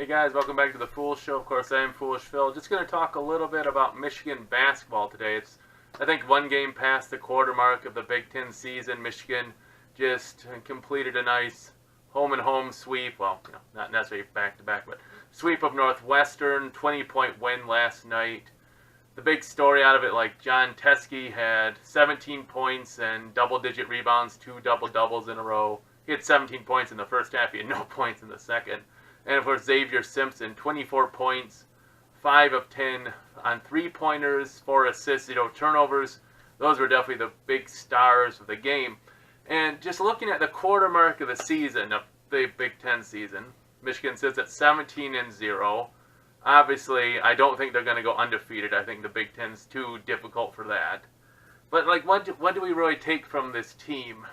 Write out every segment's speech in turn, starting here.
Hey guys, welcome back to the Fool Show. Of course, I am Foolish Phil. Just going to talk a little bit about Michigan basketball today. It's, I think, one game past the quarter mark of the Big Ten season. Michigan just completed a nice home-and-home sweep. Well, not necessarily back-to-back, but sweep of Northwestern, 20-point win last night. The big story out of it, like John Teske had 17 points and double-digit rebounds, 2 double-doubles in a row. He had 17 points in the first half. He had no points in the second. And of course, Xavier Simpson, 24 points, 5 of 10 on three-pointers, 4 assists, 0 turnovers. Those were definitely the big stars of the game. And just looking at the quarter mark of the season, of the Big Ten season, Michigan sits at 17-0. Obviously, I don't think they're going to go undefeated. I think the Big Ten's too difficult for that. But like, what do we really take from this team?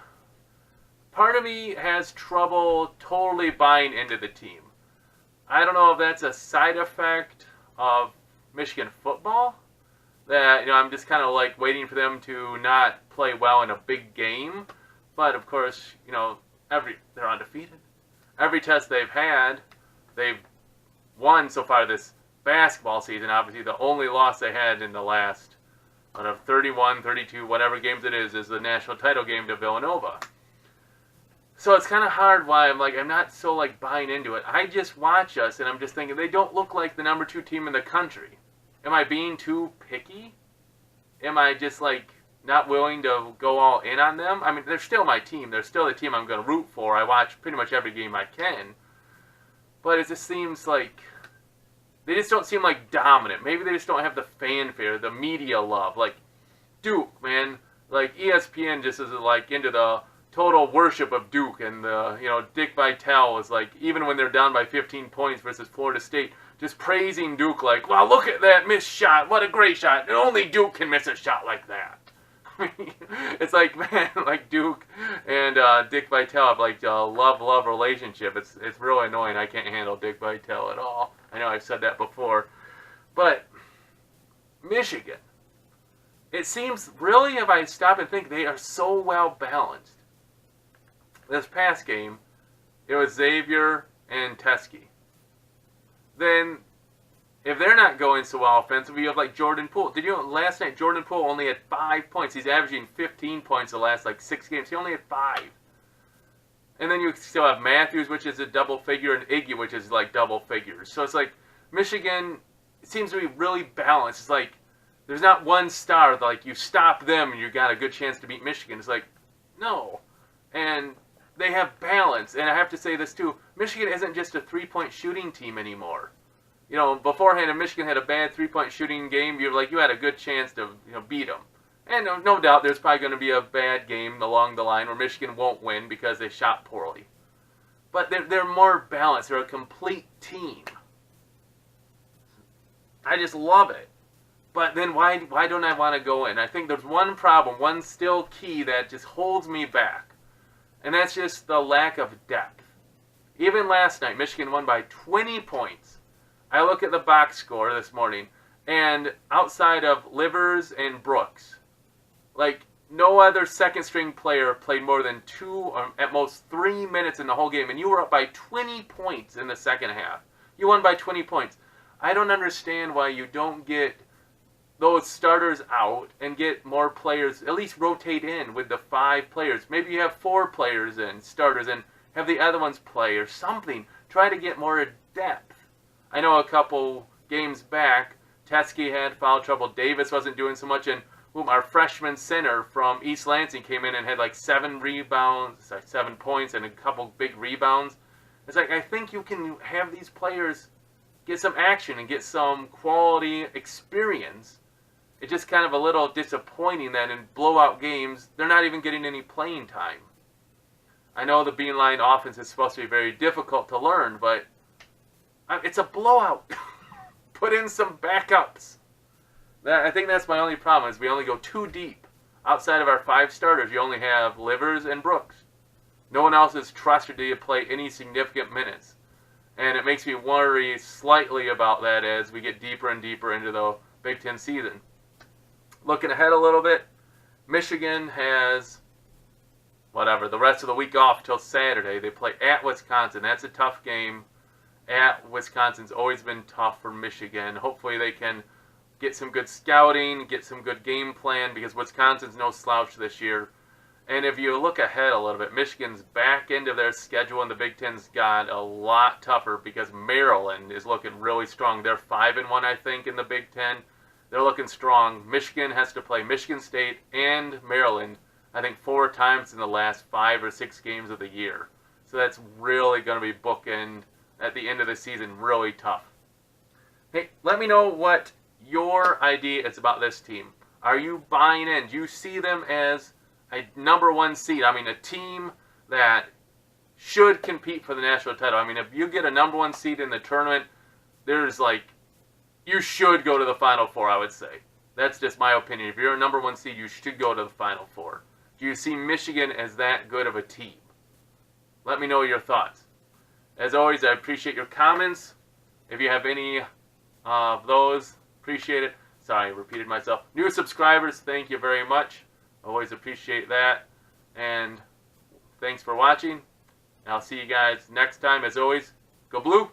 Part of me has trouble totally buying into the team. I don't know if that's a side effect of Michigan football, that I'm just kind of like waiting for them to not play well in a big game. But of course, they're undefeated. Every test they've had, they've won so far this basketball season. Obviously, the only loss they had in the last 31, 32, whatever games it is the national title game to Villanova. So it's kind of hard why I'm not so buying into it. I just watch us and I'm just thinking they don't look like the number 2 team in the country. Am I being too picky? Am I just not willing to go all in on them? I mean, they're still my team. They're still the team I'm going to root for. I watch pretty much every game I can. But it just seems like they just don't seem dominant. Maybe they just don't have the fanfare, the media love. Like Duke, man. ESPN just is into the total worship of Duke, and Dick Vitale was even when they're down by 15 points versus Florida State, just praising Duke wow, look at that missed shot, what a great shot, and only Duke can miss a shot like that. It's man, Duke and Dick Vitale have a love relationship. It's really annoying. I can't handle Dick Vitale at all. I know I've said that before, but Michigan, it seems really, if I stop and think, they are so well balanced. This past game, it was Xavier and Teske. Then, if they're not going so well offensively, you have Jordan Poole. Did you know last night Jordan Poole only had 5 points? He's averaging 15 points the last 6 games. He only had 5. And then you still have Matthews, which is a double figure, and Iggy, which is double figures. So it's Michigan, it seems to be really balanced. It's there's not one star you stop them and you got a good chance to beat Michigan. It's no. And they have balance, and I have to say this too, Michigan isn't just a 3-point shooting team anymore. Beforehand, if Michigan had a bad 3-point shooting game, you had a good chance to beat them. And no doubt there's probably going to be a bad game along the line where Michigan won't win because they shot poorly. But they're more balanced. They're a complete team. I just love it. But then why don't I want to go in? I think there's one problem, one still key that just holds me back. And that's just the lack of depth. Even last night, Michigan won by 20 points. I look at the box score this morning, and outside of Livers and Brooks, no other second-string player played more than 2 or at most 3 minutes in the whole game, and you were up by 20 points in the second half. You won by 20 points. I don't understand why you don't get those starters out and get more players, at least rotate in with the 5 players. Maybe you have 4 players in, starters, and have the other ones play or something. Try to get more depth. I know a couple games back, Teske had foul trouble. Davis wasn't doing so much, and our freshman center from East Lansing came in and had 7 rebounds, 7 points, and a couple big rebounds. It's I think you can have these players get some action and get some quality experience. It's just kind of a little disappointing that in blowout games, they're not even getting any playing time. I know the Beanline offense is supposed to be very difficult to learn, but it's a blowout. Put in some backups. I think that's my only problem, is we only go too deep. Outside of our 5 starters, you only have Livers and Brooks. No one else is trusted to play any significant minutes. And it makes me worry slightly about that as we get deeper and deeper into the Big Ten season. Looking ahead a little bit, Michigan has the rest of the week off till Saturday. They play at Wisconsin. That's a tough game. at Wisconsin's always been tough for Michigan. Hopefully they can get some good scouting, get some good game plan, because Wisconsin's no slouch this year. And if you look ahead a little bit, Michigan's back end of their schedule in the Big Ten's got a lot tougher because Maryland is looking really strong. They're 5-1, I think, in the Big Ten. They're looking strong. Michigan has to play Michigan State and Maryland, I think, 4 times in the last 5 or 6 games of the year. So that's really going to be bookend at the end of the season, really tough. Hey, let me know what your idea is about this team. Are you buying in? Do you see them as a #1 seed? I mean, a team that should compete for the national title. I mean, if you get a #1 seed in the tournament, there's you should go to the Final Four, I would say. That's just my opinion. If you're a #1 seed, you should go to the Final Four. Do you see Michigan as that good of a team? Let me know your thoughts. As always, I appreciate your comments. If you have any of those, appreciate it. Sorry, I repeated myself. New subscribers, thank you very much. Always appreciate that. And thanks for watching. I'll see you guys next time. As always, go Blue.